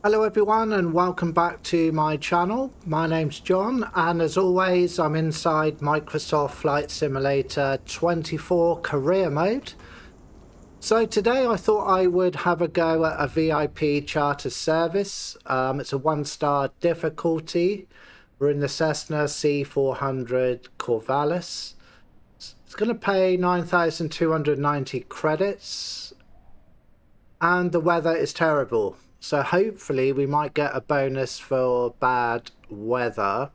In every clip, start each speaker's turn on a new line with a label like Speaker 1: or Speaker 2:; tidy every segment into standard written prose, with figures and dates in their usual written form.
Speaker 1: Hello everyone and welcome back to my channel. My name's John and as always I'm inside Microsoft Flight Simulator 24 career mode. So today I thought I would have a go at a VIP charter service. It's a 1-star difficulty. We're in the Cessna C400 Corvallis. It's going to pay 9,290 credits and the weather is terrible. So hopefully we might get a bonus for bad weather.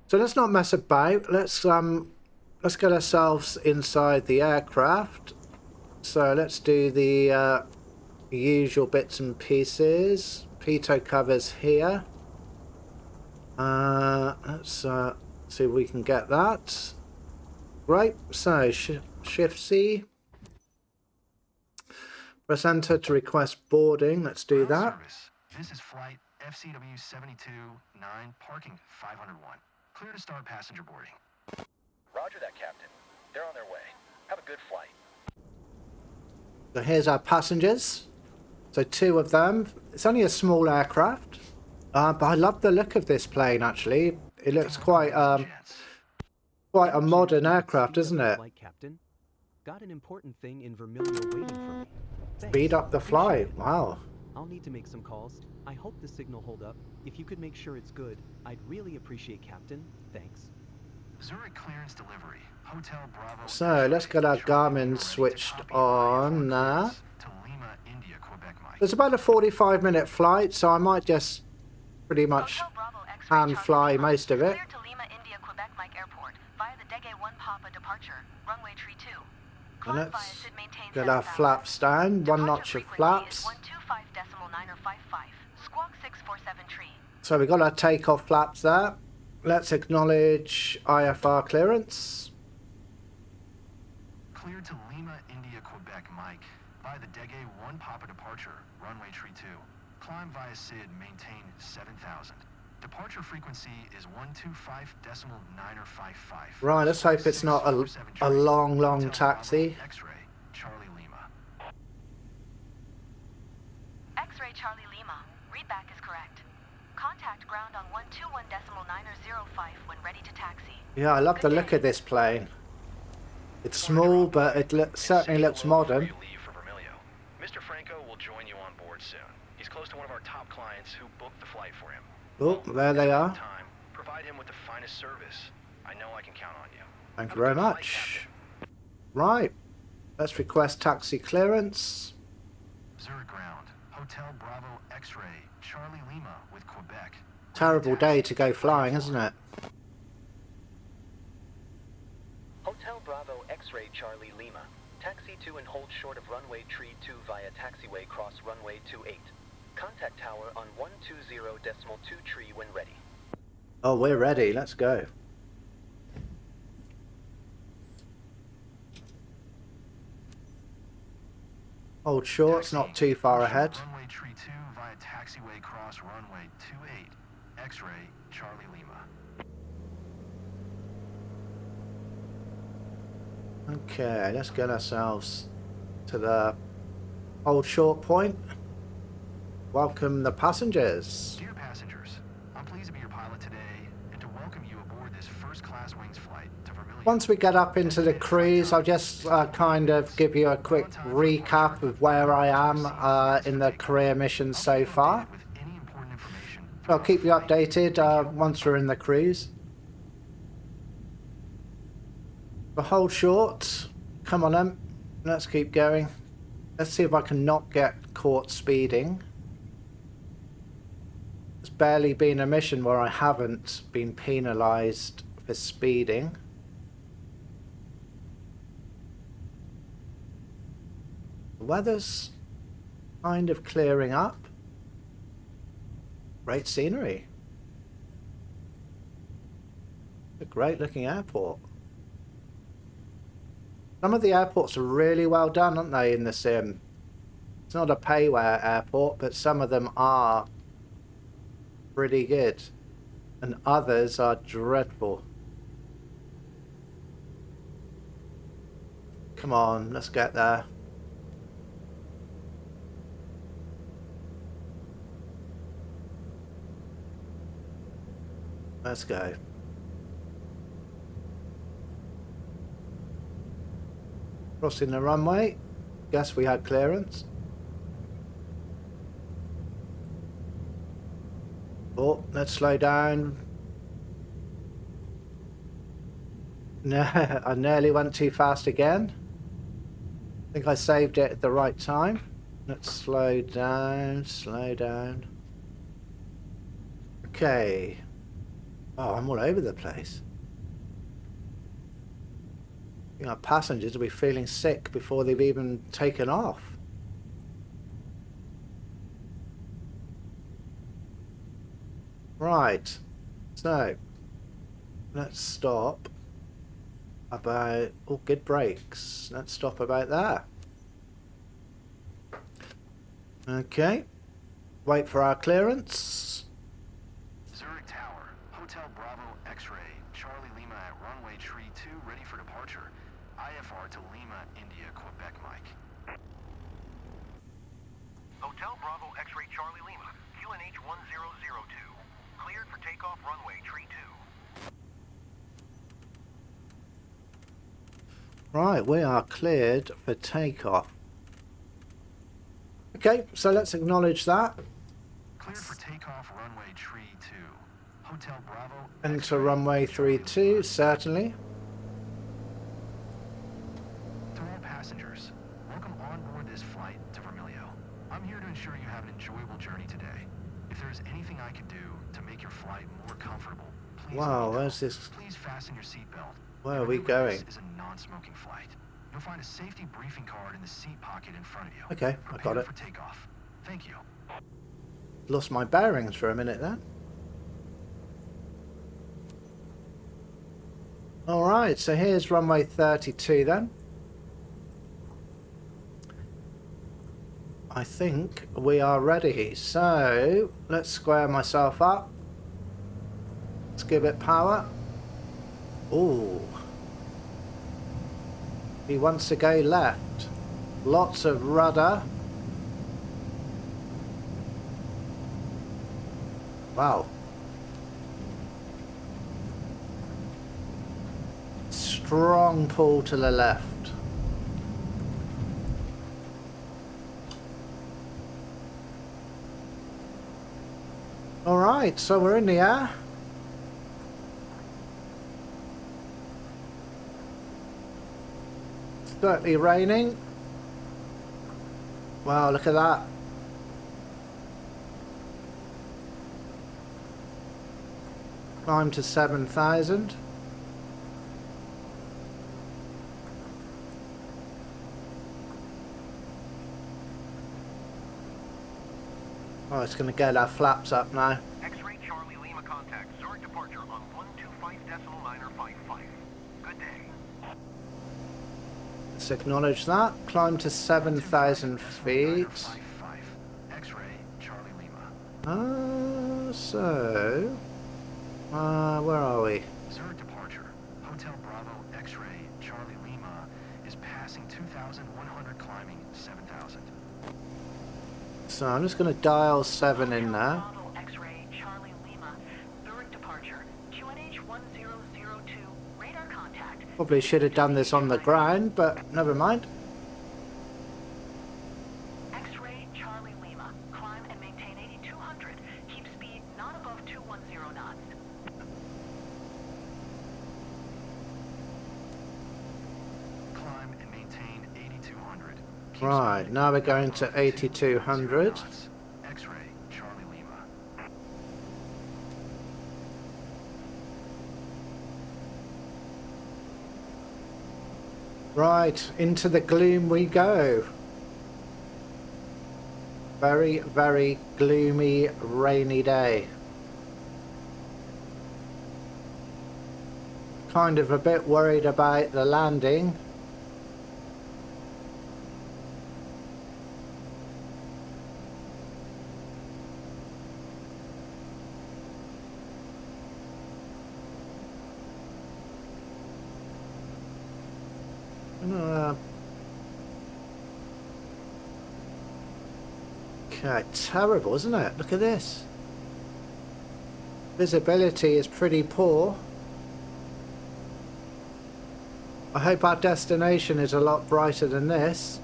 Speaker 1: So let's not mess about. Let's get ourselves inside the aircraft. So let's do the usual bits and pieces. Pitot covers here. Let's see if we can get that. Right. So shift C. Press enter to request boarding. Let's do that.
Speaker 2: Service. This is flight FCW 72-9, parking 501. Clear to start passenger boarding.
Speaker 3: Roger that, Captain. They're on their way. Have a good flight.
Speaker 1: So here's our passengers. So 2 of them. It's only a small aircraft, but I love the look of this plane. Actually, it looks quite a modern aircraft, isn't it?
Speaker 4: Flight captain, got an important thing in Vermillion waiting for me. Thanks.
Speaker 1: Speed up the flight. Wow.
Speaker 4: I'll need to make some calls. I hope the signal hold up. If you could make sure it's good, I'd really appreciate, Captain. Thanks.
Speaker 2: Zurich clearance delivery. Hotel Bravo.
Speaker 1: So let's get our Garmin switched on now.
Speaker 2: To Lima, India, Quebec, Mike.
Speaker 1: It's about a 45-minute flight, so I might just pretty much hand fly most of it.
Speaker 5: Clear to Lima, India, Quebec, Mike Airport via the Dege 1 Papa departure, runway tree 2.
Speaker 1: And let's get our flaps down. 1 notch of flaps.
Speaker 5: 125.955. Squawk 647 tree.
Speaker 1: So we got our takeoff flaps there. Let's acknowledge IFR clearance.
Speaker 2: Clear to Lima, India, Quebec, Mike. Via the Dege 1 Papa departure, runway tree 2. Climb via SID, maintain 7,000. Departure frequency is 125.955.
Speaker 1: Right, let's hope it's not a long taxi.
Speaker 2: X-ray, Charlie Lima.
Speaker 5: X-ray Charlie Lima. Readback is correct. Contact ground on 121.905 when ready to taxi.
Speaker 1: Yeah, I love the look of this plane. It's small, but it certainly looks modern.
Speaker 3: Mr. Franco will join you on board soon. He's close to one of our top clients who booked the flight for him.
Speaker 1: Oh, there they are.
Speaker 3: Provide him with the finest service. I know I can count on you.
Speaker 1: Thank you very much. Right, let's request taxi clearance.
Speaker 2: Zurich ground. Hotel Bravo X-ray, Charlie Lima with Quebec.
Speaker 1: Terrible day to go flying, isn't it?
Speaker 3: Hotel Bravo X-ray Charlie Lima. Taxi to and hold short of runway tree 2 via taxiway cross runway 28. Contact tower on 120.2 tree when ready.
Speaker 1: Oh, we're ready. Let's go. Hold short, it's not too far ahead.
Speaker 2: Runway tree 2 via taxiway cross runway 28. X-ray Charlie Lima.
Speaker 1: Okay, let's get ourselves to the hold short point. Welcome the passengers.
Speaker 2: Dear passengers, I'm pleased to be your pilot today and to welcome you aboard this first-class wings flight to Vermillion.
Speaker 1: Once we get up into the cruise, I'll just kind of give you a quick recap of where I am in the career mission so far.
Speaker 2: With any important information,
Speaker 1: I'll keep you updated once we're in the cruise. But hold short. Come on then. Let's keep going. Let's see if I can not get caught speeding. There's barely been a mission where I haven't been penalised for speeding. The weather's kind of clearing up. Great scenery. It's a great looking airport. Some of the airports are really well done, aren't they, in the sim? It's not a payware airport, but some of them are pretty good. And others are dreadful. Come on, let's get there. Let's go. Crossing the runway. Guess we had clearance. Oh, let's slow down. No, I nearly went too fast again. I think I saved it at the right time. Let's slow down, slow down. Okay. Oh, I'm all over the place. I think our passengers will be feeling sick before they've even taken off. Right. So, let's stop about... Oh, good brakes. Let's stop about there. Okay. Wait for our clearance.
Speaker 2: Zurich Tower, Hotel Bravo X-ray, Charlie Lima at runway tree 2, ready for departure. IFR to Lima, India, Quebec, Mike.
Speaker 6: Hotel Bravo X-ray Charlie Lima, QNH 1002. Cleared for takeoff runway tree 2.
Speaker 1: Right, we are cleared for takeoff. Okay, so let's acknowledge that.
Speaker 2: Cleared for takeoff runway tree 2. Hotel Bravo
Speaker 1: Enter
Speaker 2: X-ray,
Speaker 1: runway
Speaker 2: Charlie
Speaker 1: 32,
Speaker 2: Lima.
Speaker 1: certainly.
Speaker 2: To all passengers, welcome on board this flight to Vermilio. I'm here to ensure you have an enjoyable journey today. If there's anything I could do to make your flight more comfortable, please
Speaker 1: Wow,
Speaker 2: let me know.
Speaker 1: where's this?
Speaker 2: Please fasten your seatbelt.
Speaker 1: Where are we going?
Speaker 2: This is a non-smoking flight. You'll find a safety briefing card in the seat pocket in front of you.
Speaker 1: Okay, I got
Speaker 2: Prepare
Speaker 1: it.
Speaker 2: for takeoff. Thank you.
Speaker 1: Lost my bearings for a minute then. Alright, so here's runway 32 then. I think we are ready. So, let's square myself up. Let's give it power. Ooh. He wants to go left. Lots of rudder. Wow. Strong pull to the left. Alright, so we're in the air. It's certainly raining. Wow, look at that. Climb to 7,000. Oh, it's going to get our flaps up now.
Speaker 6: X-ray Charlie Lima contact. Zurich departure on 125.955. Good day.
Speaker 1: Let's acknowledge that. Climb to 7,000 feet.
Speaker 2: 55. X-ray Charlie Lima.
Speaker 1: So... where are we?
Speaker 2: Zurich departure. Hotel Bravo X-ray Charlie Lima is passing 2,100, climbing 7,000.
Speaker 1: So I'm just going to dial 7 in there.
Speaker 5: Bravo X-ray Charlie Lima, Zurich departure, QNH 1002, radar contact.
Speaker 1: Probably should have done this on the ground, but never mind.
Speaker 5: X-ray Charlie Lima, climb and maintain 8,200. Keep speed not above 210 knots.
Speaker 2: Climb and maintain 8,200. Keep
Speaker 1: Right,
Speaker 2: speed
Speaker 1: now we're going
Speaker 2: not
Speaker 1: to
Speaker 2: above
Speaker 1: 8,200.
Speaker 2: 210 knots. X-ray Charlie Lima.
Speaker 1: Right, into the gloom we go. Very, very gloomy, rainy day. Kind of a bit worried about the landing. Okay, terrible, isn't it? Look at this. Visibility is pretty poor. I hope our destination is a lot brighter than this.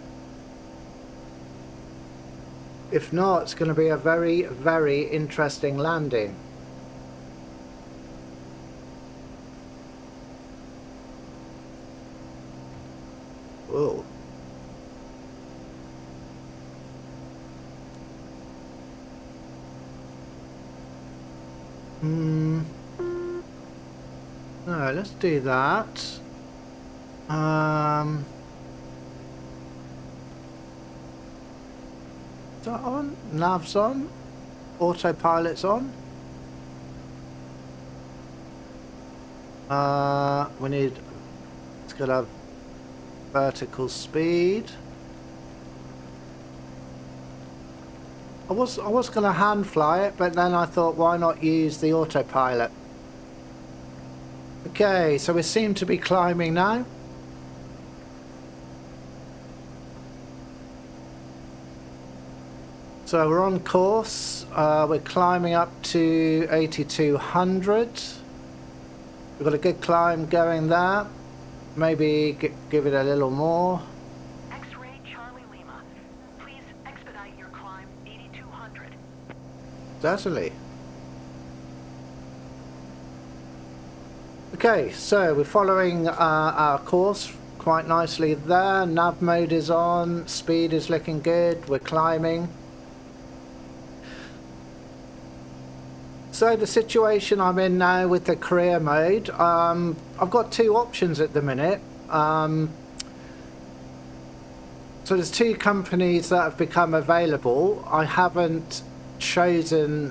Speaker 1: If not, it's going to be a very, very interesting landing. Whoa. No, let's do that. Is that on? Nav's on? Autopilot's on? We need... It's got a vertical speed. I was going to hand fly it, but then I thought, why not use the autopilot? Okay, so we seem to be climbing now. So we're on course. We're climbing up to 8200. We've got a good climb going there. Maybe give it a little more.
Speaker 5: X-ray Charlie Lima. Please expedite your climb 8200.
Speaker 1: Certainly. Okay, so we're following our course quite nicely there. Nav mode is on. Speed is looking good. We're climbing. So the situation I'm in now with the career mode, I've got two options at the minute. So there's two companies that have become available. I haven't chosen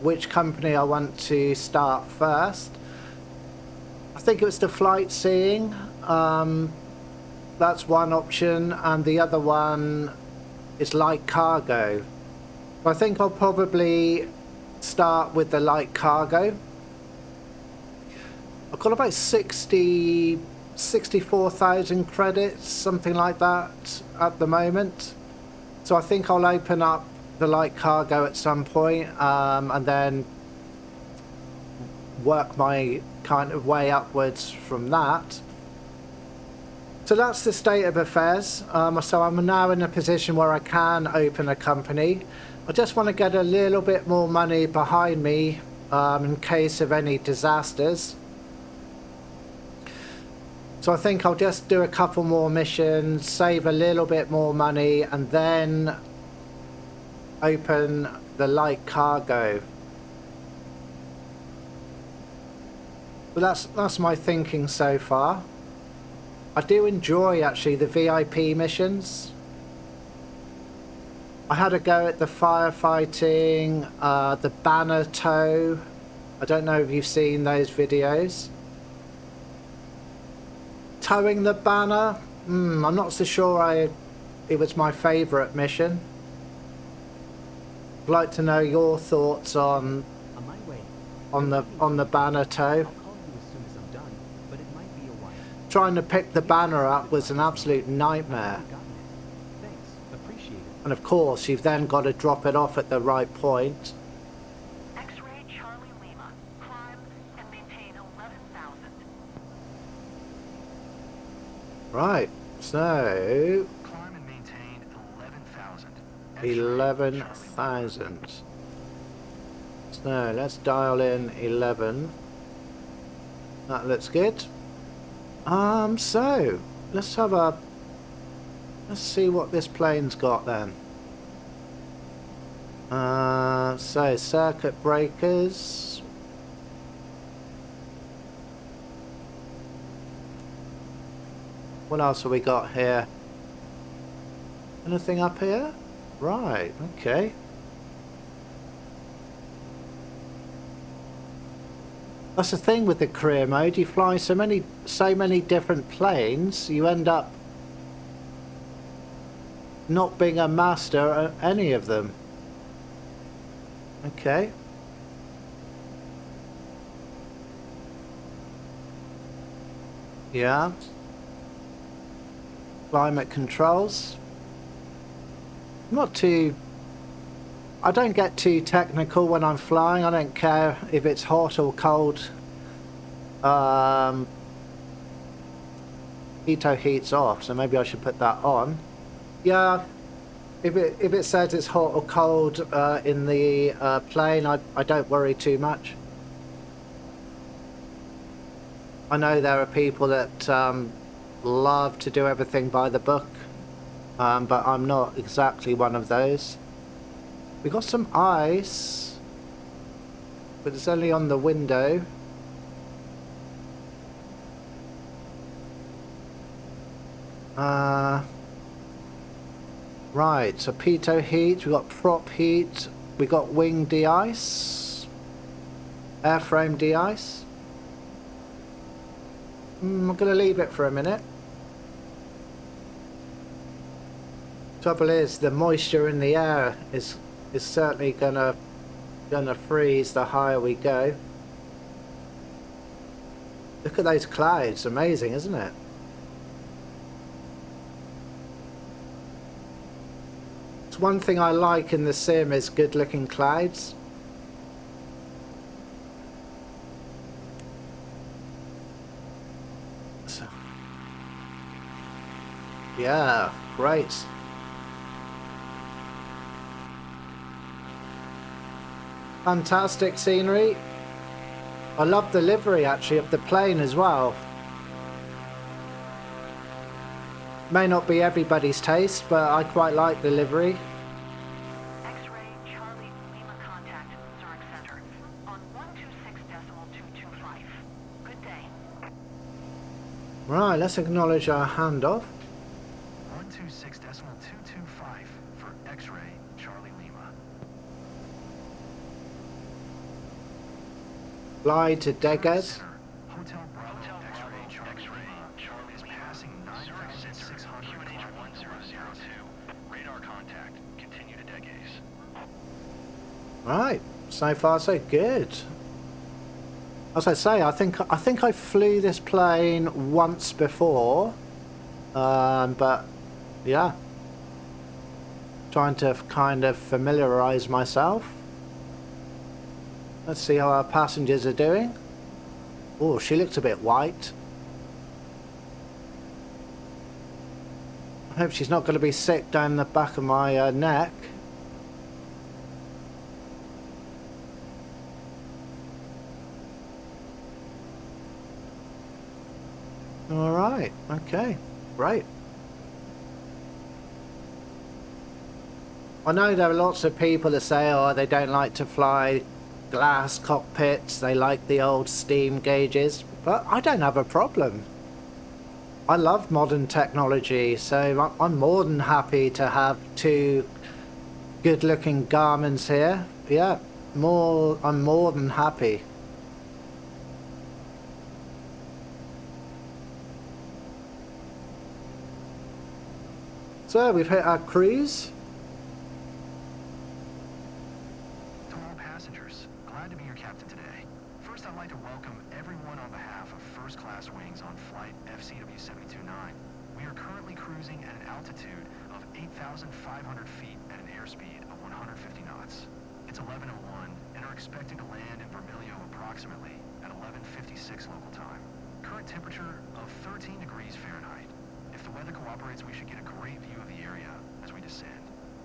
Speaker 1: which company I want to start first. I think it was the flight seeing. That's one option, and the other one is light cargo. I think I'll probably start with the light cargo. I've got about 64,000 credits, something like that at the moment. So I think I'll open up the light cargo at some point, and then work my kind of way upwards from that. So that's the state of affairs. So I'm now in a position where I can open a company. I just want to get a little bit more money behind me in case of any disasters. So I think I'll just do a couple more missions, save a little bit more money, and then open the light cargo. But that's my thinking so far. I do enjoy actually the VIP missions. I had a go at the firefighting, the banner tow. I don't know if you've seen those videos. Towing the banner, I'm not so sure it was my favourite mission. I'd like to know your thoughts on
Speaker 4: my way.
Speaker 1: on the banner tow.
Speaker 4: I'll call you as soon as I'm done, but it might be a while.
Speaker 1: Trying to pick the banner up was an absolute nightmare.
Speaker 4: I've gotten it. Thanks. Appreciate it.
Speaker 1: And of course, you've then got to drop it off at the right point.
Speaker 5: X-ray Charlie Lima. Climb and maintain 11,000.
Speaker 1: Right, so
Speaker 2: Climb and maintain 11,000.
Speaker 1: 11,000. So let's dial in 11. That looks good. So let's see what this plane's got then. So circuit breakers. What else have we got here? Anything up here? Right, okay. That's the thing with the career mode, you fly so many different planes, you end up not being a master at any of them. Okay. Yeah. Climate controls. Not too I don't get too technical when I'm flying. I don't care if it's hot or cold. Pitot heat's off, so maybe I should put that on. Yeah, if it says it's hot or cold in the plane, I don't worry too much. I know there are people that love to do everything by the book, but I'm not exactly one of those. We got some ice, but it's only on the window. Right, so pitot heat, we got prop heat, we got wing de-ice, airframe de-ice. I'm going to leave it for a minute. Trouble is, the moisture in the air is certainly gonna freeze the higher we go. Look at those clouds, amazing, isn't it? It's one thing I like in the sim is good looking clouds. So, yeah, great. Fantastic scenery. I love the livery actually of the plane as well. May not be everybody's taste, but I quite like the livery.
Speaker 5: X-ray Charlie Lima contact Zurich Center on 126.225. Good day.
Speaker 1: Right, let's acknowledge our handoff.
Speaker 2: 126.225 for X-ray Charlie Lima.
Speaker 1: Fly to Degas.
Speaker 2: Hotel Bravo X-ray Charlie is passing 9,600
Speaker 6: QNH1002. Radar contact. Continue to Degas.
Speaker 1: Right, so far so good. As I say, I think I flew this plane once before, but yeah, trying to kind of familiarize myself. Let's see how our passengers are doing. Oh, she looks a bit white. I hope she's not going to be sick down the back of my neck. All right, okay, great. I know there are lots of people that say, oh, they don't like to fly glass cockpits, they like the old steam gauges, but I don't have a problem. I love modern technology, so I'm more than happy to have two good looking Garmins here. Yeah, I'm more than happy. So we've hit our cruise.
Speaker 2: To all passengers, glad to be your captain today. First, I'd like to welcome everyone on behalf of First Class Wings on flight FCW729. We are currently cruising at an altitude of 8,500 feet at an airspeed of 150 knots. It's 11:01 and are expected to land in Vermillion approximately at 11:56 local time. Current temperature of 13 degrees Fahrenheit. If the weather cooperates, we should get a great view of the area as we descend.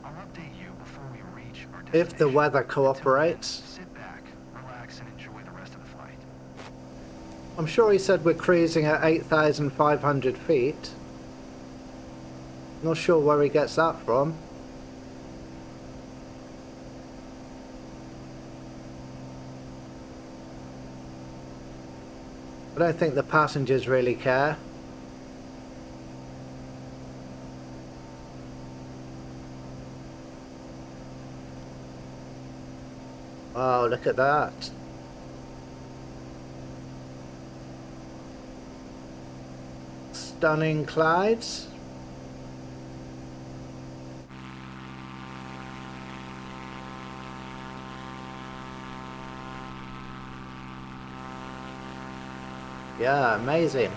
Speaker 2: I'll update you before we reach our destination.
Speaker 1: If the weather
Speaker 2: Until then,
Speaker 1: cooperates.
Speaker 2: sit back, relax, and enjoy the rest of the flight.
Speaker 1: I'm sure he said we're cruising at 8,500 feet. Not sure where he gets that from. I don't think the passengers really care. Oh, look at that. Stunning clouds. Yeah, amazing.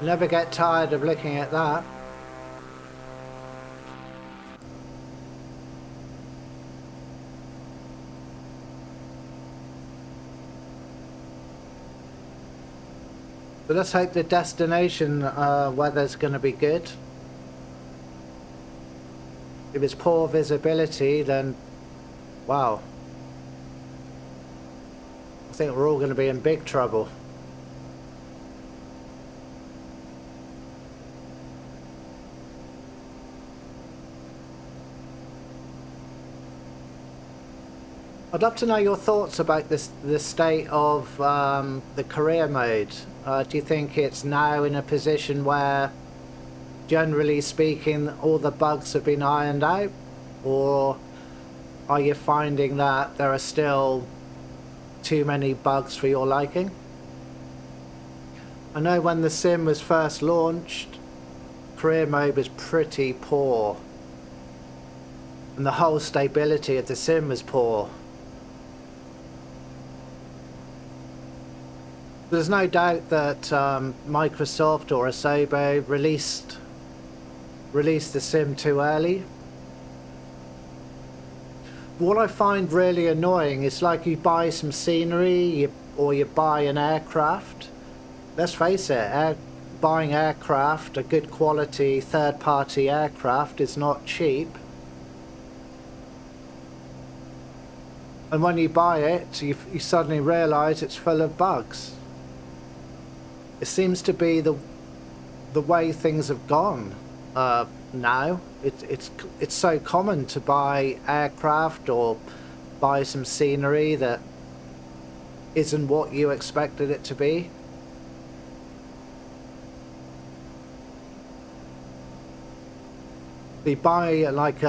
Speaker 1: Never get tired of looking at that. But let's hope the destination weather's going to be good. If it's poor visibility, then wow. I think we're all going to be in big trouble. I'd love to know your thoughts about the state of the career mode. Do you think it's now in a position where, generally speaking, all the bugs have been ironed out? Or are you finding that there are still too many bugs for your liking? I know when the sim was first launched, career mode was pretty poor. And the whole stability of the sim was poor. There's no doubt that Microsoft or Asobo released the sim too early. What I find really annoying is like you buy some scenery or you buy an aircraft. Let's face it, buying aircraft, a good quality third-party aircraft, is not cheap. And when you buy it, you suddenly realise it's full of bugs. It seems to be the way things have gone now. It's so common to buy aircraft or buy some scenery that isn't what you expected it to be. You buy like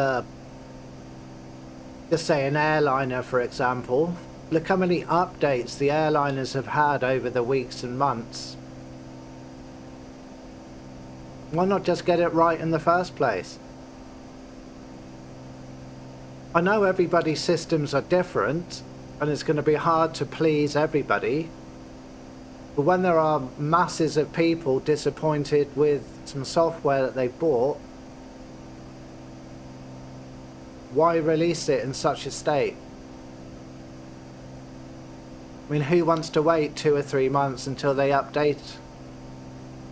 Speaker 1: just say an airliner, for example. Look how many updates the airliners have had over the weeks and months. Why not just get it right in the first place? I know everybody's systems are different and it's going to be hard to please everybody, but when there are masses of people disappointed with some software that they bought, why release it in such a state? I mean, who wants to wait 2 or 3 months until they update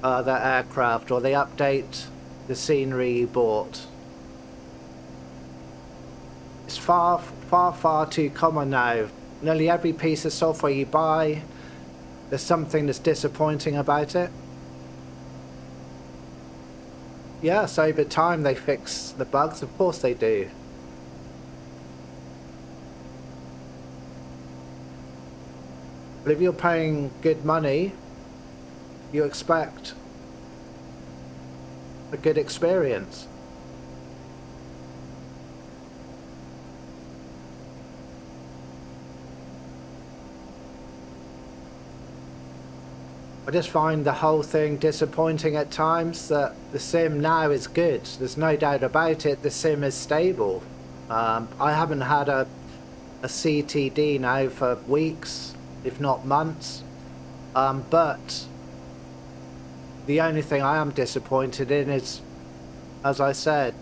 Speaker 1: their aircraft, or they update the scenery you bought? It's far too common now. Nearly every piece of software you buy, there's something that's disappointing about it. Yes, over time they fix the bugs, of course they do. But if you're paying good money, you expect a good experience. I just find the whole thing disappointing at times. That the sim now is good, there's no doubt about it. The sim is stable. I haven't had a CTD now for weeks, if not months, but the only thing I am disappointed in is, as I said,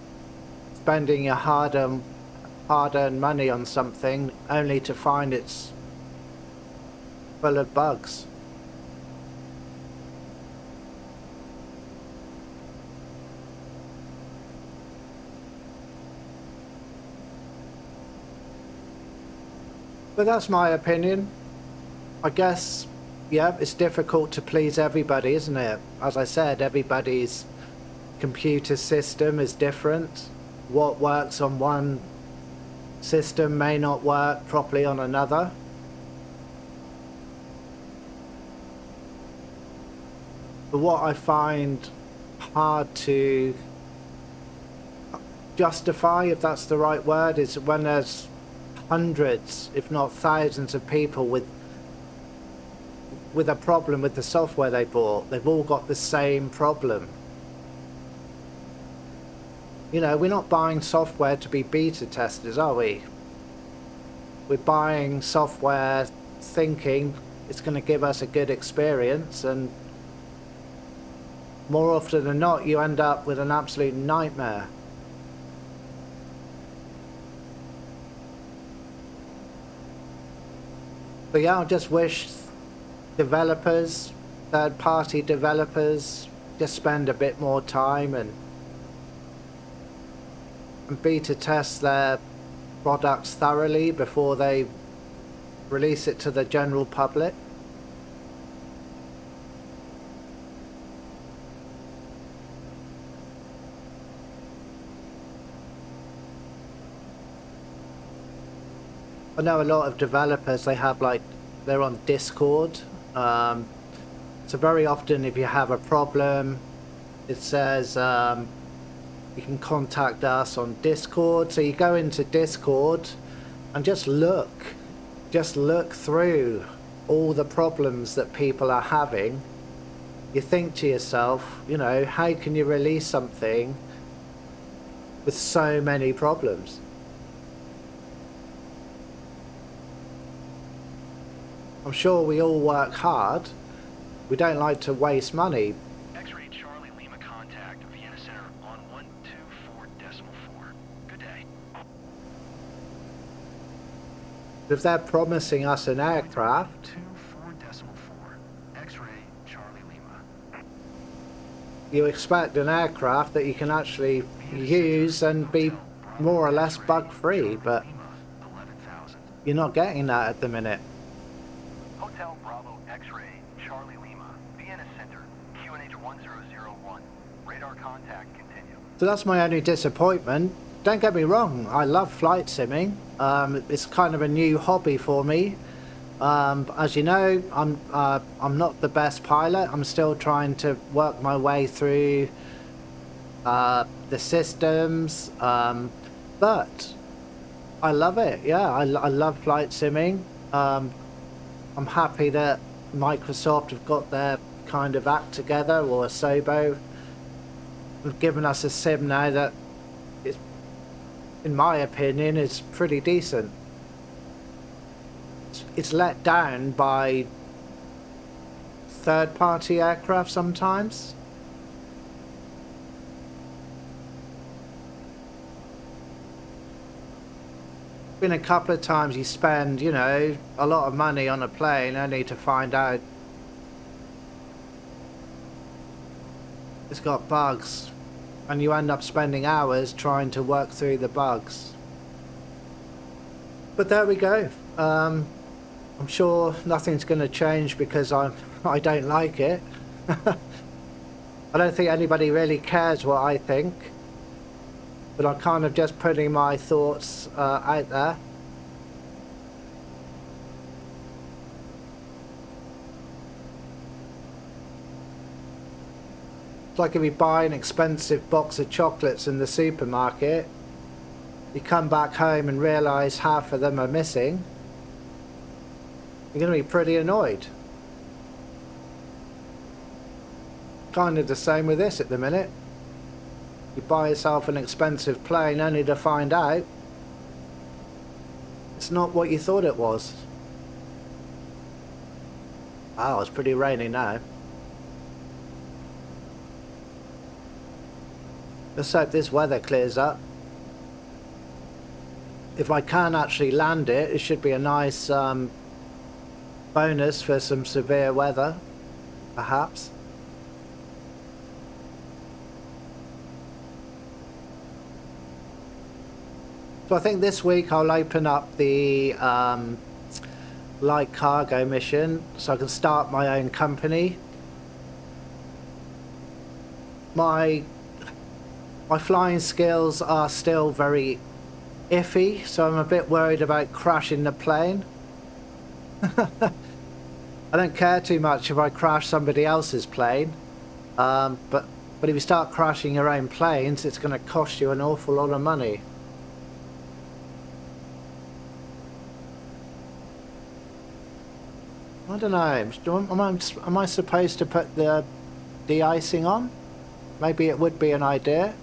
Speaker 1: spending your hard-earned money on something only to find it's full of bugs. But that's my opinion. I guess, yeah, it's difficult to please everybody, isn't it? As I said, everybody's computer system is different. What works on one system may not work properly on another. But what I find hard to justify, if that's the right word, is when there's hundreds, if not thousands of people with a problem with the software they bought. They've all got the same problem. You know, we're not buying software to be beta testers, are we? We're buying software thinking it's going to give us a good experience, and more often than not, you end up with an absolute nightmare. But yeah, I just wish developers, third-party developers, just spend a bit more time and beta test their products thoroughly before they release it to the general public. I know a lot of developers, they have like, they're on Discord. So very often if you have a problem, it says you can contact us on Discord. So you go into Discord and just look through all the problems that people are having. You think to yourself, you know, how can you release something with so many problems? I'm sure we all work hard. We don't like to waste money.
Speaker 2: X-ray Charlie Lima contact Vienna Center on 124.4. Good day.
Speaker 1: If they're promising us an aircraft,
Speaker 2: 124.4. X-ray Charlie Lima.
Speaker 1: you expect an aircraft that you can actually use and be more or less bug-free, but
Speaker 2: 11,000.
Speaker 1: you're not getting that at the minute.
Speaker 6: Hotel Bravo X-ray Charlie Lima, Vienna Center, QNH 1001. Radar contact continue.
Speaker 1: So that's my only disappointment. Don't get me wrong, I love flight simming. It's kind of a new hobby for me. As you know, I'm not the best pilot. I'm still trying to work my way through the systems, but I love it. Yeah, I love flight simming. I'm happy that Microsoft have got their kind of act together, or Asobo have given us a sim now that is, in my opinion, is pretty decent. It's let down by third-party aircraft sometimes. Been a couple of times you spend, you know, a lot of money on a plane only to find out it's got bugs, and you end up spending hours trying to work through the bugs. But there we go. I'm sure nothing's going to change because I don't like it. I don't think anybody really cares what I think, but I'm kind of just putting my thoughts out there. It's like if you buy an expensive box of chocolates in the supermarket, you come back home and realise half of them are missing. You're going to be pretty annoyed. Kind of the same with this at the minute. You buy yourself an expensive plane only to find out it's not what you thought it was. Oh, it's pretty rainy now. Let's hope this weather clears up. If I can actually land it, it should be a nice bonus for some severe weather, perhaps. So I think this week I'll open up the light cargo mission so I can start my own company. My flying skills are still very iffy, so I'm a bit worried about crashing the plane. I don't care too much if I crash somebody else's plane, but if you start crashing your own planes, it's going to cost you an awful lot of money. I don't know, am I supposed to put the de-icing on? Maybe it would be an idea.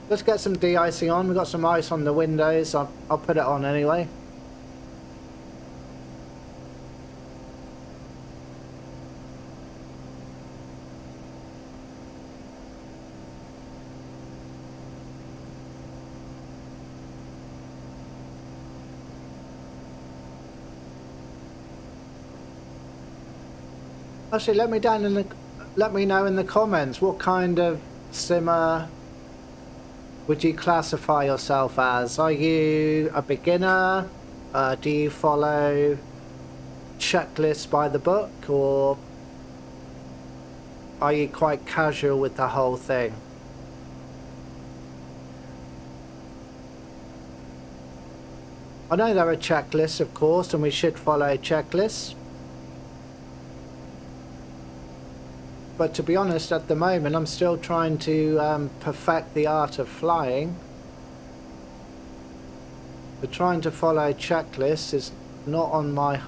Speaker 1: Let's get some de-icing on. We've got some ice on the windows. I'll put it on anyway. Actually, let me know in the comments what kind of simmer would you classify yourself as? Are you a beginner? Do you follow checklists by the book, or are you quite casual with the whole thing? I know there are checklists, of course, and we should follow checklists. But to be honest, at the moment, I'm still trying to perfect the art of flying. But trying to follow checklists is not on my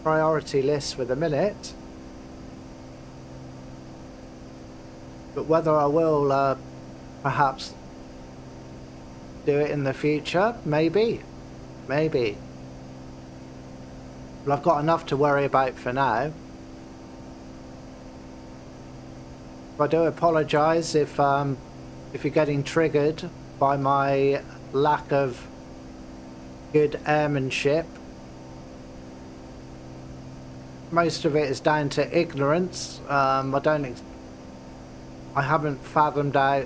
Speaker 1: priority list for the minute. But whether I will perhaps do it in the future, maybe. Maybe. But I've got enough to worry about for now. I do apologise if you're getting triggered by my lack of good airmanship. Most of it is down to ignorance. I haven't fathomed out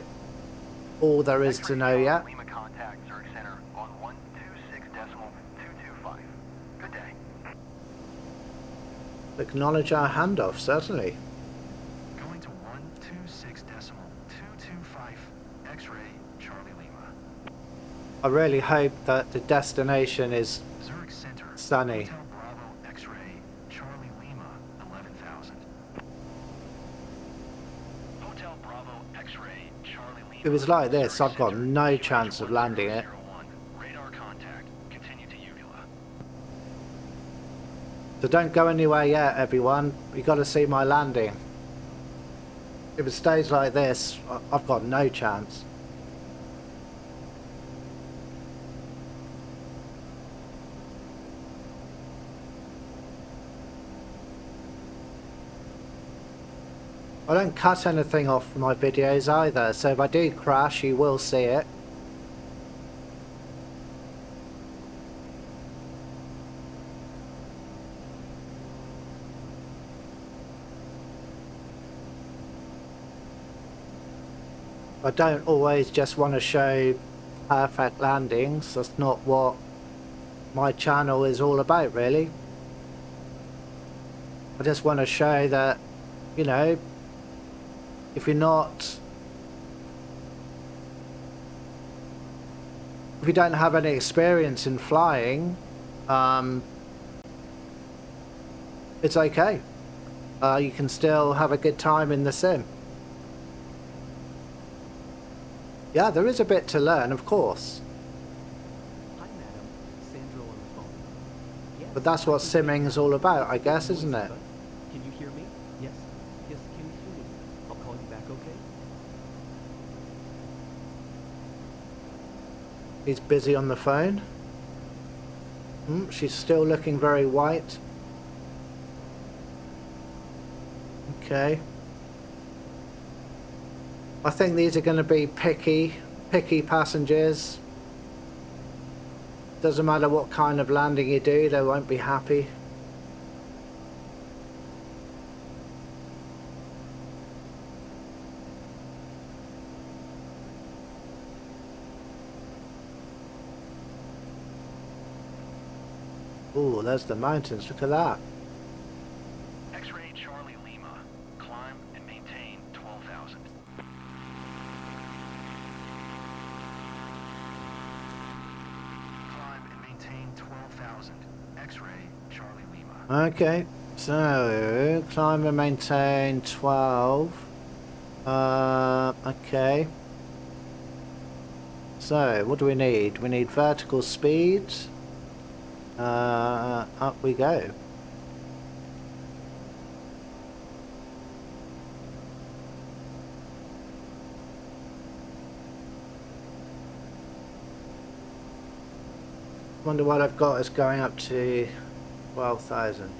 Speaker 1: all there is to know yet.
Speaker 6: Lima contact Zurich Center on 126.225. Good day.
Speaker 1: Acknowledge our handoff, certainly.
Speaker 2: Going to 126.225 X-ray Charlie Lima.
Speaker 1: I really hope that the destination is
Speaker 2: Zurich Center.
Speaker 1: sunny.
Speaker 2: Hotel Bravo X-ray Charlie Lima 11,000. Hotel Bravo X-ray Charlie Lima.
Speaker 1: If it was like this,
Speaker 2: Zurich
Speaker 1: I've got
Speaker 2: Center,
Speaker 1: no
Speaker 2: QNH
Speaker 1: chance of landing it.
Speaker 2: 1001. Radar contact. Continue to Uvula.
Speaker 1: So don't go anywhere yet, everyone. You got to see my landing. If it stays like this, I've got no chance. I don't cut anything off from my videos either, so if I do crash, you will see it. I don't always just want to show perfect landings. That's not what my channel is all about, really. I just want to show that, you know, if you don't have any experience in flying, it's okay. You can still have a good time in the sim. Yeah, there is a bit to learn, of course.
Speaker 4: Hi, madam. Sandro on the phone. Yes,
Speaker 1: But that's what simming is all about, I guess, isn't it?
Speaker 4: Can you hear me? Yes. Yes, can you hear me? I'll call you back, okay?
Speaker 1: He's busy on the phone. She's still looking very white. Okay. I think these are going to be picky passengers. Doesn't matter what kind of landing you do, they won't be happy. Ooh, there's the mountains, look at that.
Speaker 2: X-ray Charlie Lima. Climb and maintain 12,000. Climb and maintain 12,000. X-ray Charlie Lima.
Speaker 1: Okay, so climb and maintain 12. Okay. So what do we need? We need vertical speed. Up we go. Wonder what I've got is going up to 12,000.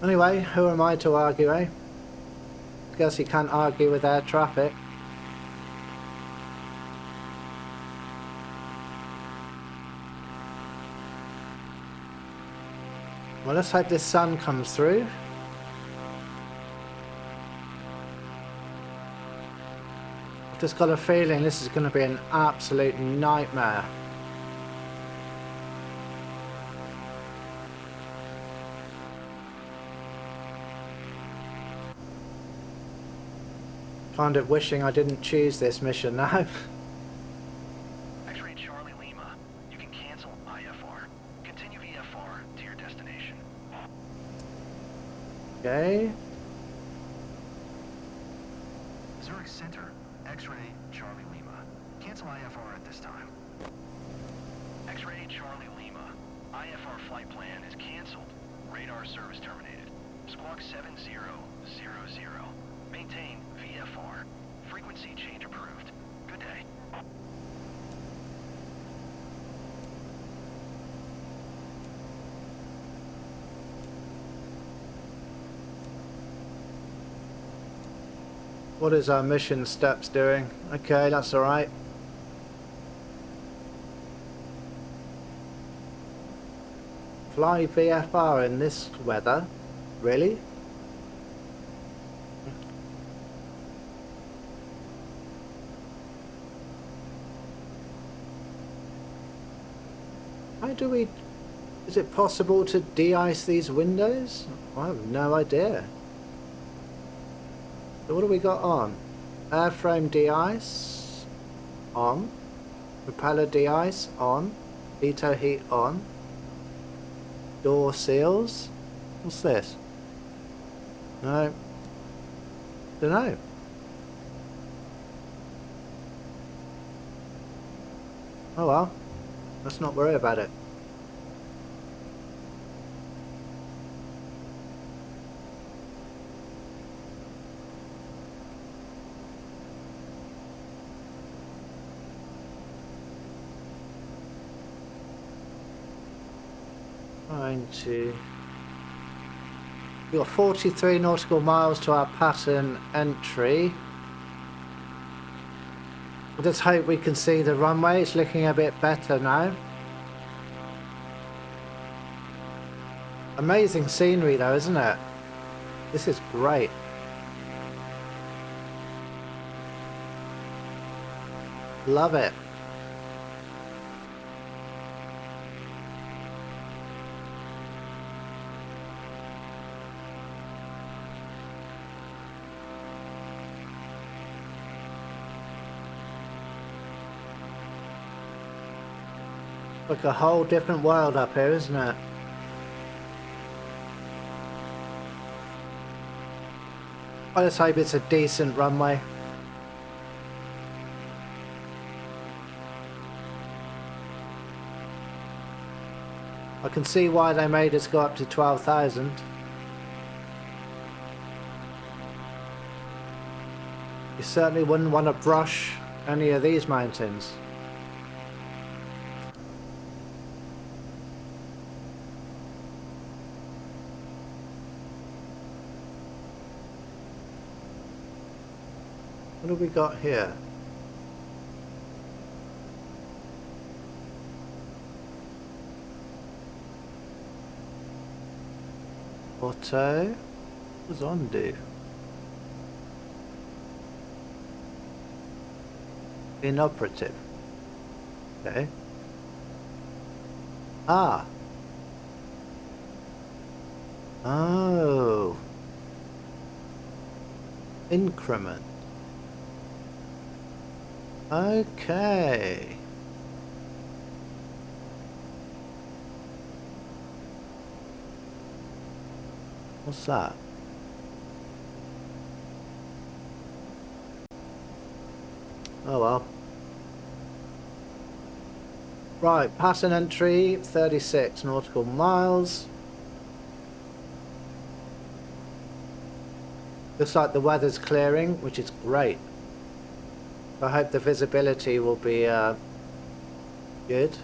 Speaker 1: Anyway, who am I to argue, eh? Guess you can't argue with air traffic. Well, let's hope this sun comes through. I've just got a feeling this is going to be an absolute nightmare. Kind of wishing I didn't choose this mission now.
Speaker 2: X-ray Charlie Lima, you can cancel IFR. Continue VFR to your destination.
Speaker 1: Okay.
Speaker 2: Zurich Center, X-ray Charlie Lima. Cancel IFR at this time. X-ray Charlie Lima, IFR flight plan is canceled. Radar service terminated. Squawk 7000. Maintain VFR. Frequency change approved. Good day.
Speaker 1: What is our mission steps doing? Okay, that's alright. Fly VFR in this weather? Really? How do we... Is it possible to de-ice these windows? I have no idea. So what do we got on? Airframe de-ice on. Propeller de-ice on. Veto heat on. Door seals. What's this? No. Dunno. Oh well. Let's not worry about it. We've got 43 nautical miles to our pattern entry. I just hope we can see the runway. It's looking a bit better now. Amazing scenery though, isn't it? This is great. Love it. Like a whole different world up here, isn't it? I just hope it's a decent runway. I can see why they made us go up to 12,000. You certainly wouldn't want to brush any of these mountains. What have we got here? Auto. What does on do? Inoperative. Okay. Ah. Oh. Increment. Okay. What's that? Oh well. Right, passing entry, 36 nautical miles. Looks like the weather's clearing, which is great. I hope the visibility will be good.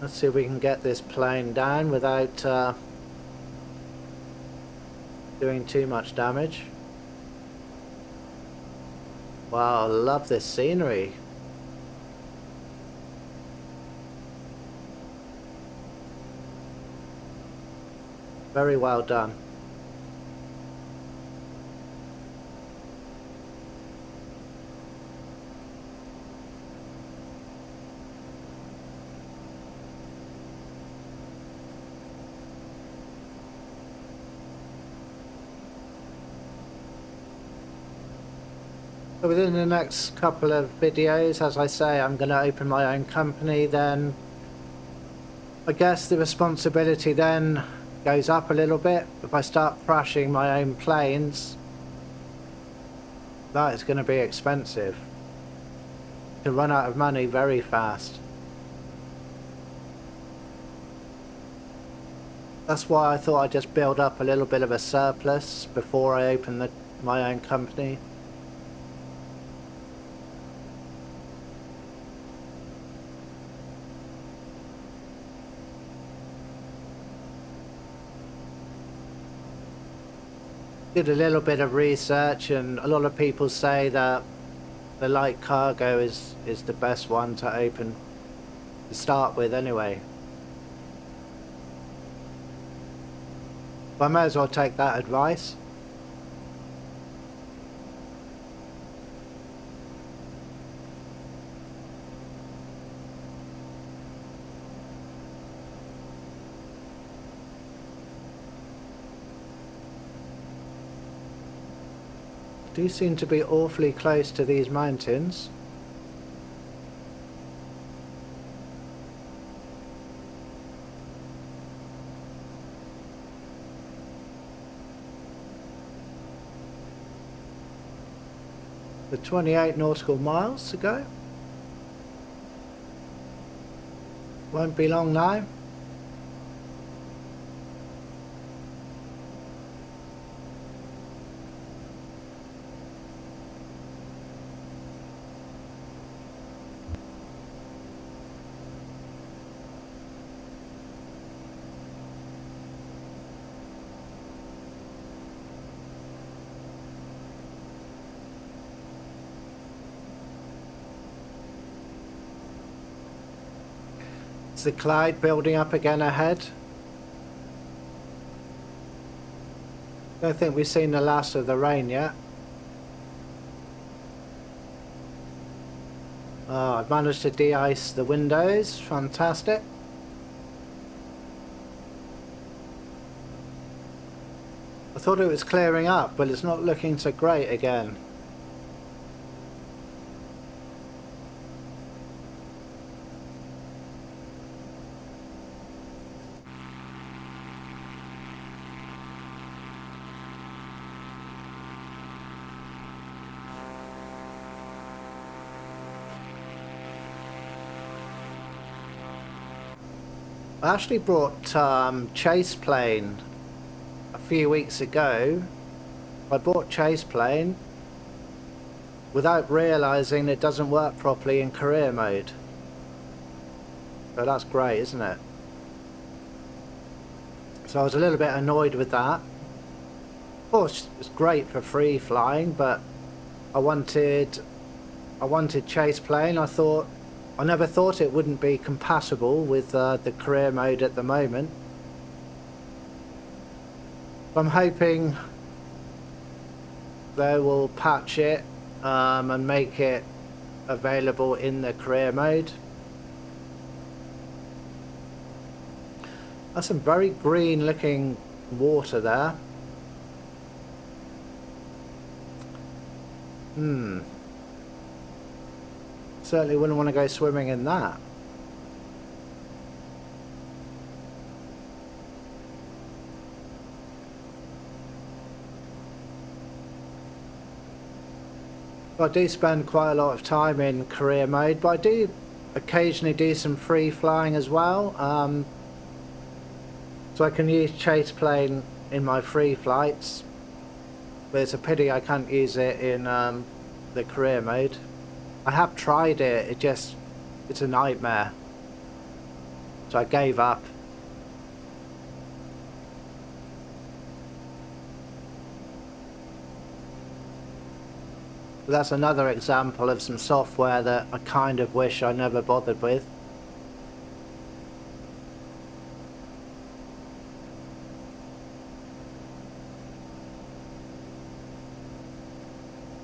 Speaker 1: Let's see if we can get this plane down without doing too much damage. Wow, I love this scenery. Very well done. So within the next couple of videos, as I say, I'm going to open my own company. Then I guess the responsibility then goes up a little bit. If I start crashing my own planes, that is going to be expensive. To run out of money very fast. That's why I thought I'd just build up a little bit of a surplus before I open my own company. Did a little bit of research, and a lot of people say that the light cargo is the best one to open to start with anyway. But I may as well take that advice. Do seem to be awfully close to these mountains. The 28 nautical miles to go. Won't be long now. Is the cloud building up again ahead? Don't think we've seen the last of the rain yet. Oh, I've managed to de-ice the windows. Fantastic. I thought it was clearing up, but it's not looking so great again. I actually brought chase plane a few weeks ago. I bought chase plane without realizing it doesn't work properly in career mode. So that's great, isn't it? So I was a little bit annoyed with that. Of course, it's great for free flying, but I wanted chase plane. I never thought it wouldn't be compatible with the career mode at the moment. I'm hoping they will patch it and make it available in the career mode. That's some very green looking water there. Certainly wouldn't want to go swimming in that. I do spend quite a lot of time in career mode, but I do occasionally do some free flying as well. So I can use chase plane in my free flights, but it's a pity I can't use it in the career mode. I have tried it, it's a nightmare. So I gave up. But that's another example of some software that I kind of wish I never bothered with.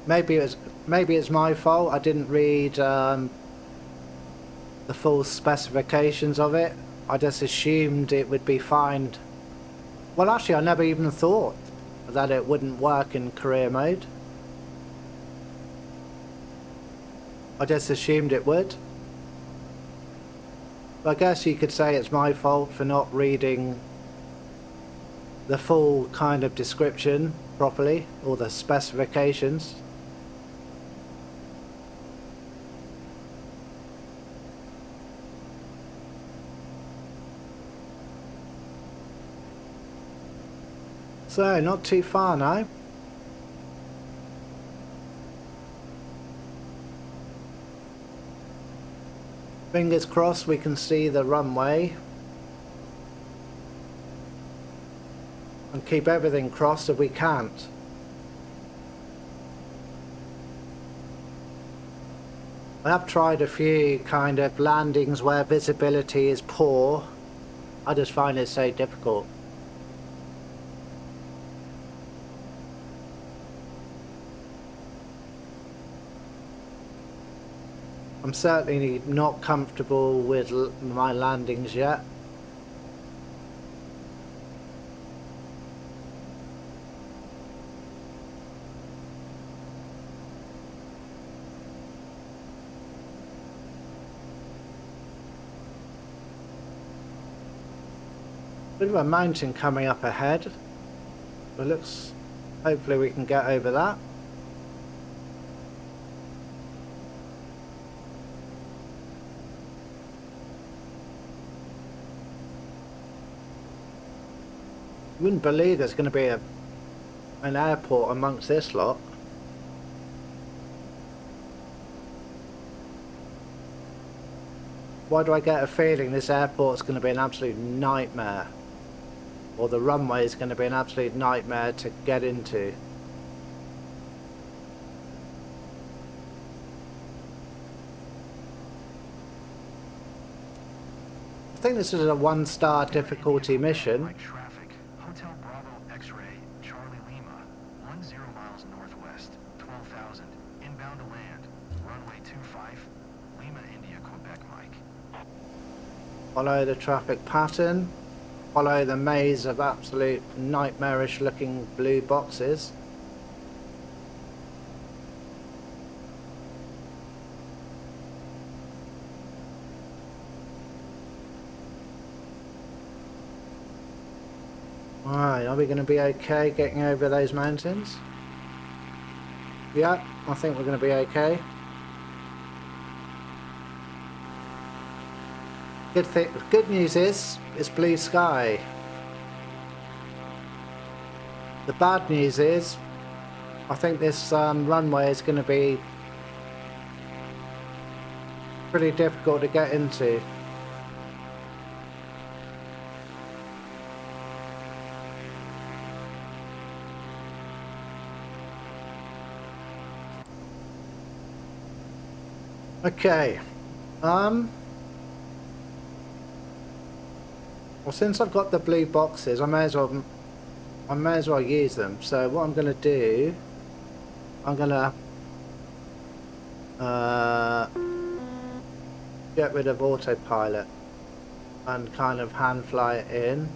Speaker 1: Maybe it's my fault. I didn't read the full specifications of it. I just assumed it would be fine. Well, actually, I never even thought that it wouldn't work in career mode. I just assumed it would. But I guess you could say it's my fault for not reading the full kind of description properly, or the specifications. So, not too far now. Fingers crossed we can see the runway. And keep everything crossed if we can't. I have tried a few kind of landings where visibility is poor. I just find it so difficult. I'm certainly not comfortable with my landings yet. Bit of a mountain coming up ahead. But looks, hopefully we can get over that. You wouldn't believe there's going to be an airport amongst this lot. Why do I get a feeling this airport's going to be an absolute nightmare? Or the runway is going to be an absolute nightmare to get into. I think this is a 1-star difficulty mission.
Speaker 2: Like traffic. Hotel Bravo X-ray Charlie Lima, 10 miles northwest, 12,000, inbound to land, runway 25, Lima, India, Quebec, Mike.
Speaker 1: Follow the traffic pattern. Follow the maze of absolute nightmarish looking blue boxes. Alright, are we going to be okay getting over those mountains? Yeah, I think we're going to be okay. Good news is, it's blue sky. The bad news is, I think this runway is going to be pretty difficult to get into. Okay, well, since I've got the blue boxes, I may as well use them. So what I'm going to do, I'm going to get rid of autopilot and kind of hand fly it in.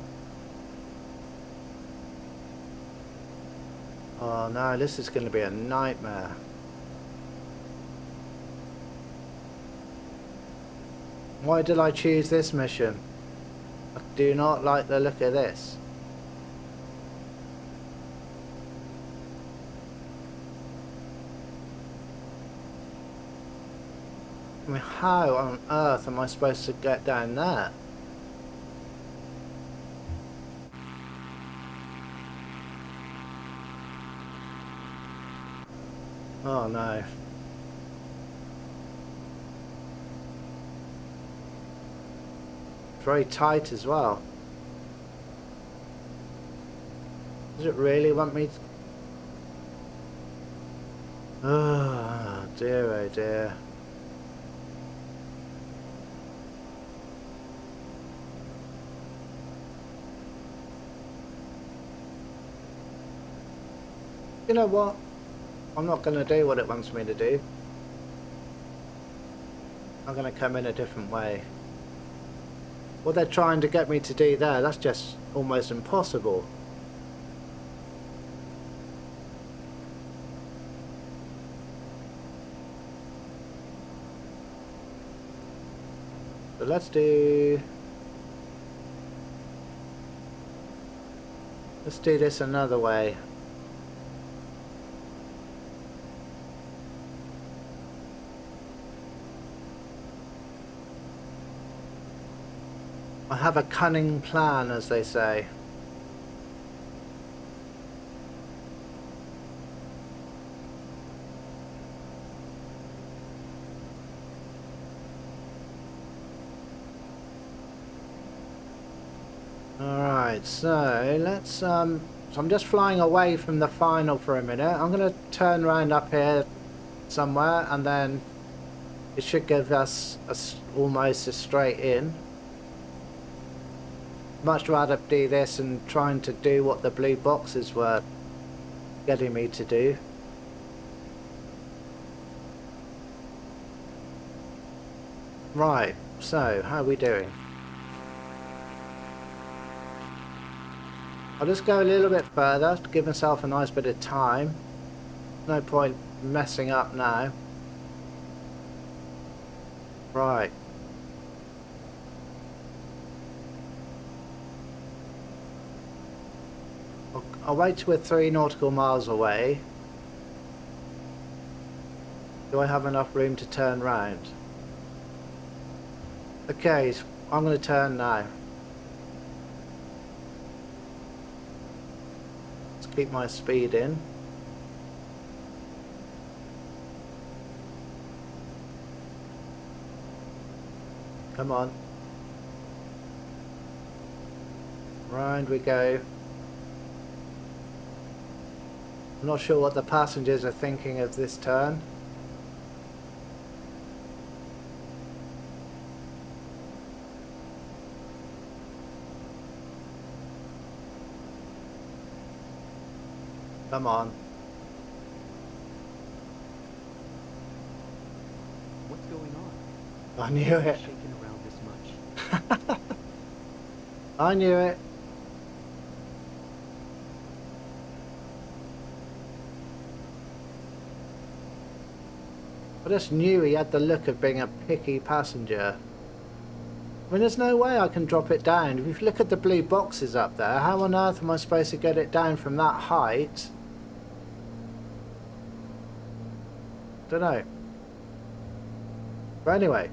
Speaker 1: Oh no, this is going to be a nightmare. Why did I choose this mission? I do not like the look of this. I mean, how on earth am I supposed to get down there? Oh no. Very tight as well. Does it really want me to... Oh dear, oh dear. You know what? I'm not going to do what it wants me to do. I'm going to come in a different way. What they're trying to get me to do there, that's just almost impossible. So let's do this another way. I have a cunning plan, as they say. Alright, so let's so I'm just flying away from the final for a minute. I'm going to turn around up here somewhere and then it should give us almost a straight in. Much rather do this than trying to do what the blue boxes were getting me to do. Right, so how are we doing? I'll just go a little bit further to give myself a nice bit of time. No point messing up now. Right. I'll wait till we're 3 nautical miles away. Do I have enough room to turn round? Okay, I'm going to turn now. Let's keep my speed in. Come on. Round we go. I'm not sure what the passengers are thinking of this turn. Come on.
Speaker 4: What's going on?
Speaker 1: I knew it.
Speaker 4: Shaking around this much.
Speaker 1: I knew it. I just knew he had the look of being a picky passenger. I mean, there's no way I can drop it down. If you look at the blue boxes up there, how on earth am I supposed to get it down from that height? Don't know. But anyway.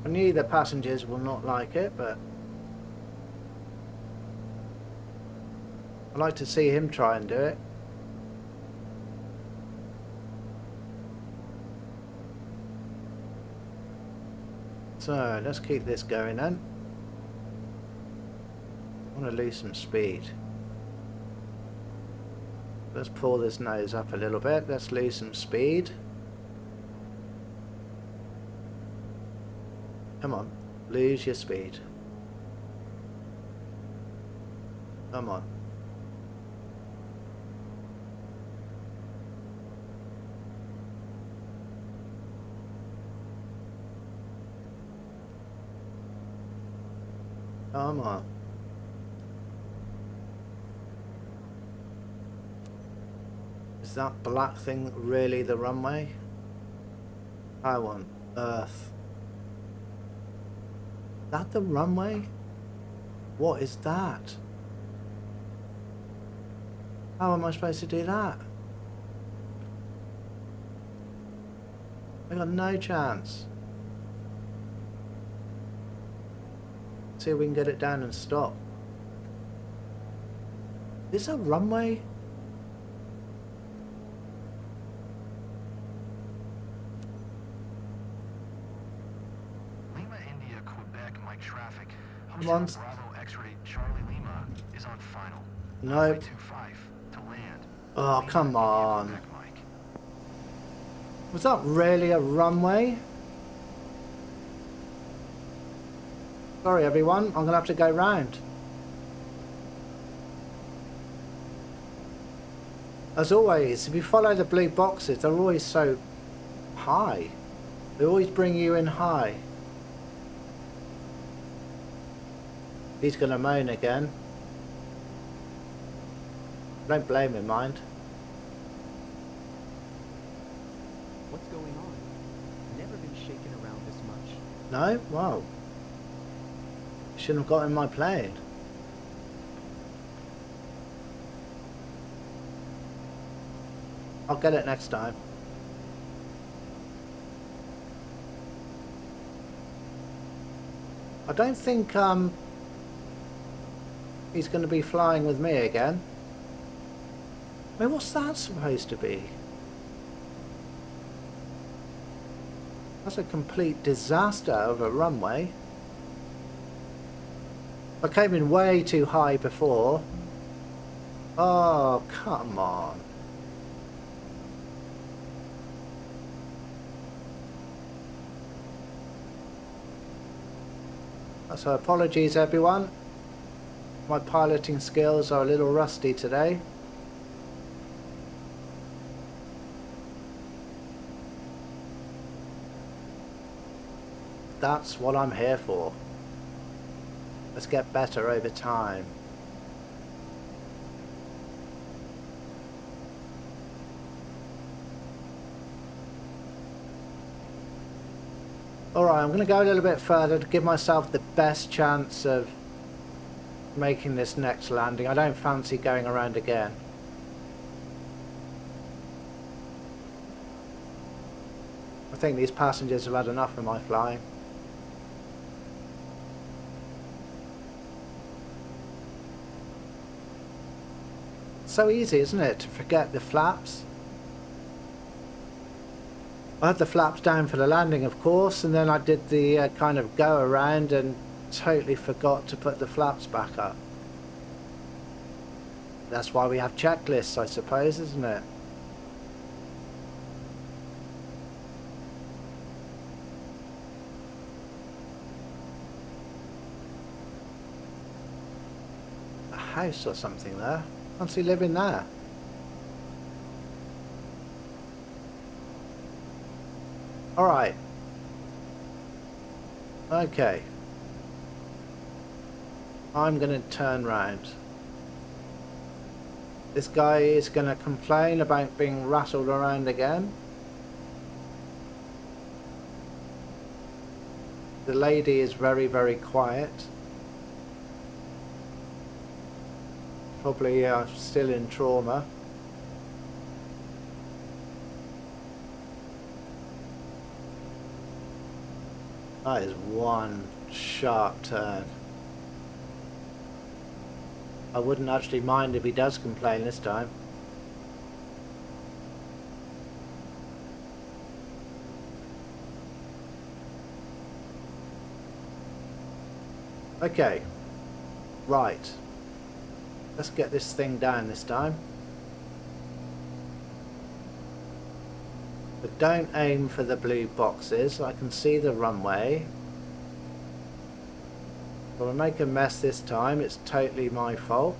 Speaker 1: I knew the passengers will not like it, but I'd like to see him try and do it. So, let's keep this going then. I want to lose some speed. Let's pull this nose up a little bit. Let's lose some speed. Come on, lose your speed. Come on. Come on. Is that black thing really the runway? How on earth? Is that the runway? What is that? How am I supposed to do that? I got no chance. See if we can get it down and stop. Is this a runway?
Speaker 2: like traffic.
Speaker 1: Come on.
Speaker 2: Hotel Bravo X-ray Charlie Lima is on final.
Speaker 1: Nope.
Speaker 2: 25 to land.
Speaker 1: Oh,
Speaker 2: Lima,
Speaker 1: come
Speaker 2: give me your
Speaker 1: on.
Speaker 2: back mic.
Speaker 1: Was that really a runway? Sorry everyone, I'm gonna have to go round. As always, if you follow the blue boxes, they're always so high. They always bring you in high. He's gonna moan again. Don't blame him, mind.
Speaker 4: What's going on? Never been shaken around this much.
Speaker 1: No? Wow. Shouldn't have got in my plane. I'll get it next time. I don't think he's going to be flying with me again. I mean, what's that supposed to be? That's a complete disaster of a runway. I came in way too high before. Oh, come on. So apologies everyone. My piloting skills are a little rusty today. That's what I'm here for. Let's get better over time. Alright, I'm going to go a little bit further to give myself the best chance of making this next landing. I don't fancy going around again. I think these passengers have had enough of my flying. So easy, isn't it, to forget the flaps? I had the flaps down for the landing, of course, and then I did the kind of go around and totally forgot to put the flaps back up. That's why we have checklists, I suppose, isn't it? A house or something there. Fancy living there. Alright. Okay. I'm going to turn round. This guy is going to complain about being rattled around again. The lady is very, very quiet. Probably still in trauma. That is one sharp turn. I wouldn't actually mind if he does complain this time. Okay. Right. Let's get this thing down this time. But don't aim for the blue boxes. I can see the runway. If I make a mess this time, it's totally my fault.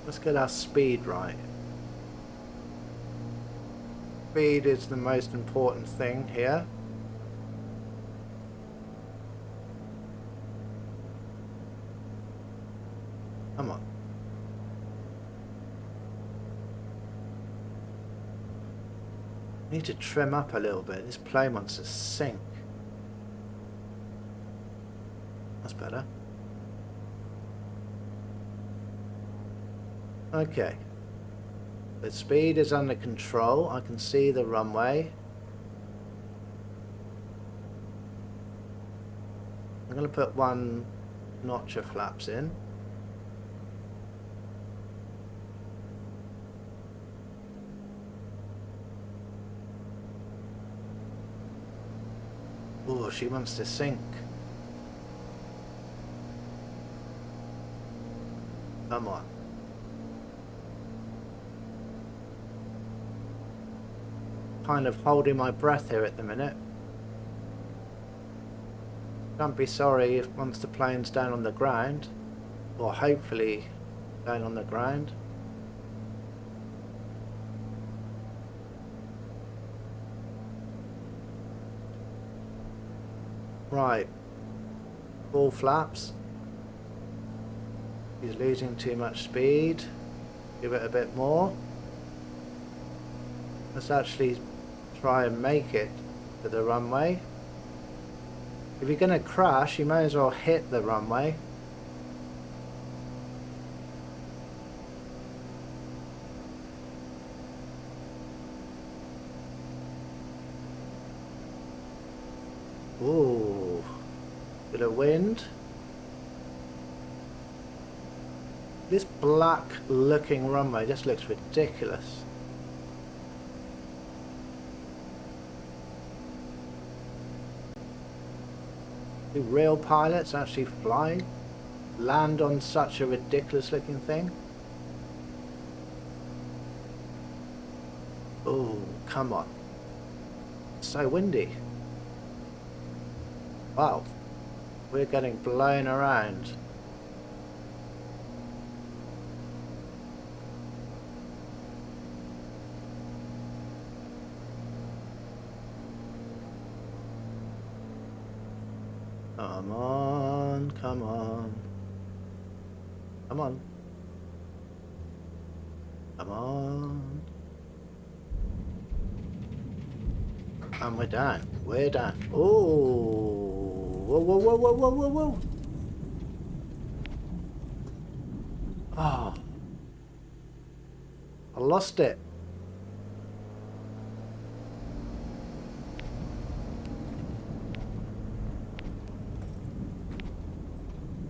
Speaker 1: Let's get our speed right. Speed is the most important thing here. Come on. Need to trim up a little bit. This plane wants to sink. That's better. Okay. The speed is under control. I can see the runway. I'm going to put one notch of flaps in. Oh, she wants to sink. Come on. Kind of holding my breath here at the minute. Don't be sorry if once the plane's down on the ground, or hopefully down on the ground. Right, full flaps. He's losing too much speed. Give it a bit more. Let's actually try and make it to the runway. If you're going to crash, you may as well hit the runway. Ooh, bit of wind. This black looking runway just looks ridiculous. Do real pilots actually fly, land on such a ridiculous looking thing? Oh, come on. It's so windy. Wow, we're getting blown around. Come on, come on. Come on. Come on. And we're down. We're down. Oh. Whoa, whoa, whoa, whoa, whoa, whoa, whoa. Oh. I lost it.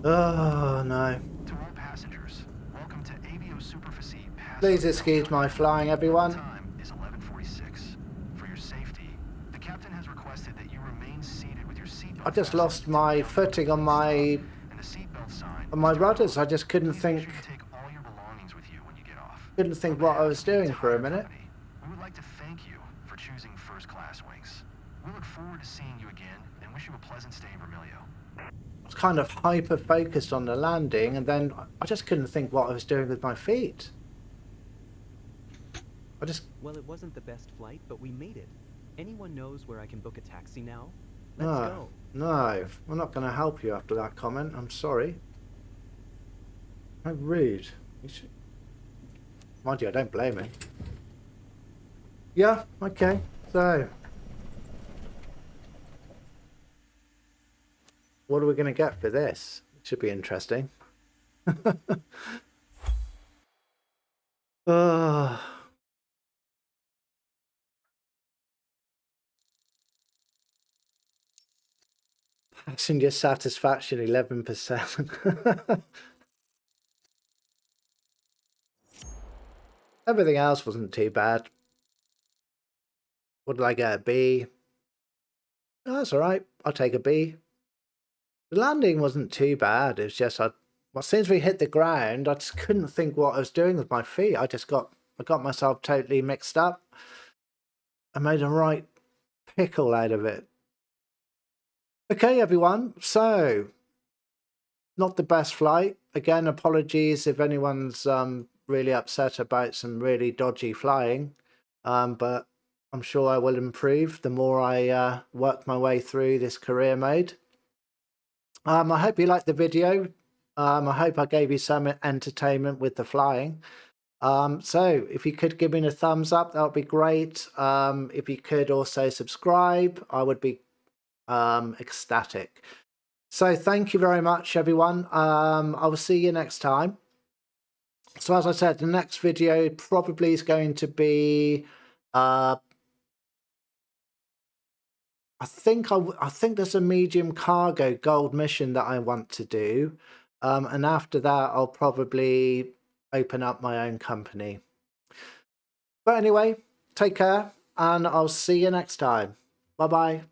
Speaker 1: Oh, no.
Speaker 2: To all passengers, welcome to Avio Superficie.
Speaker 1: Please excuse my flying, everyone.
Speaker 2: Time is 11:46. For your safety, the captain has requested that you remain seated with your seatbelt.
Speaker 1: I just lost my footing on my
Speaker 2: and the seatbelt sign.
Speaker 1: rudders. I just couldn't think.
Speaker 2: Take all your belongings with you when you get off.
Speaker 1: Couldn't think what I was doing for a minute.
Speaker 2: We would like to thank you for choosing first class wings. We look forward to seeing you again and wish you a pleasant stay in Vermilio.
Speaker 1: I was kind of hyper focused on the landing, and then I just couldn't think what I was doing with my feet.
Speaker 4: Well, it wasn't the best flight, but we made it. Anyone knows where I can book a taxi now? Let's go.
Speaker 1: No, I'm not going to help you after that comment. I'm sorry. How rude. Mind you, I don't blame him. Yeah, okay. So, what are we going to get for this? It should be interesting. Passenger satisfaction 11%. Everything else wasn't too bad. What did I get? A B? Oh, that's alright. I'll take a B. The landing wasn't too bad. It was just well, since we hit the ground, I just couldn't think what I was doing with my feet. I got myself totally mixed up. I made a right pickle out of it. Okay, everyone. So, not the best flight. Again, apologies if anyone's really upset about some really dodgy flying. But I'm sure I will improve the more I work my way through this career mode. I hope you liked the video. I hope I gave you some entertainment with the flying. So if you could give me a thumbs up, that would be great. If you could also subscribe, I would be ecstatic. So thank you very much, everyone. I will see you next time. So as I said, the next video probably is going to be I think there's a medium cargo gold mission that I want to do. And after that, I'll probably open up my own company. But anyway, take care, and I'll see you next time. Bye-bye.